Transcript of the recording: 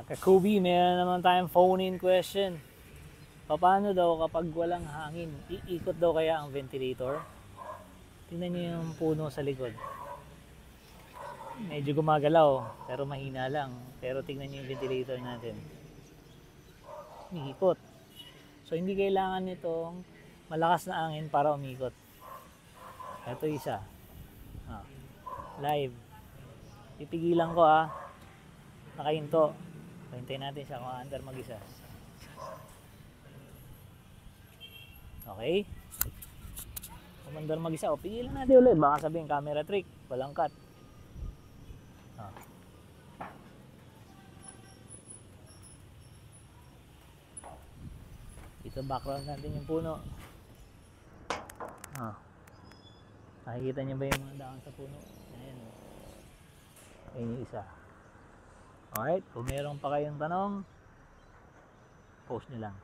Kakubi, meron naman tayong phone-in question. Paano daw kapag walang hangin? Iikot daw kaya ang ventilator? Tingnan niyo yung puno sa likod. Medyo gumagalaw, pero mahina lang. Pero tingnan niyo yung ventilator natin. Umiikot. So hindi kailangan nitong malakas na hangin para umikot. Ito isa. Live. Pipigilan ko nakahinto. Hintayin natin siya kung under mag-isa. Okay? Kung under mag-isa, pigilan natin ulit. Baka sabihin camera trick, walang cut. Dito background natin yung puno. Nakikita niyo ba yung mga dahon sa puno? Ayan. Ayan yung isa. Alright, kung meron pa kayong tanong, post nyo lang.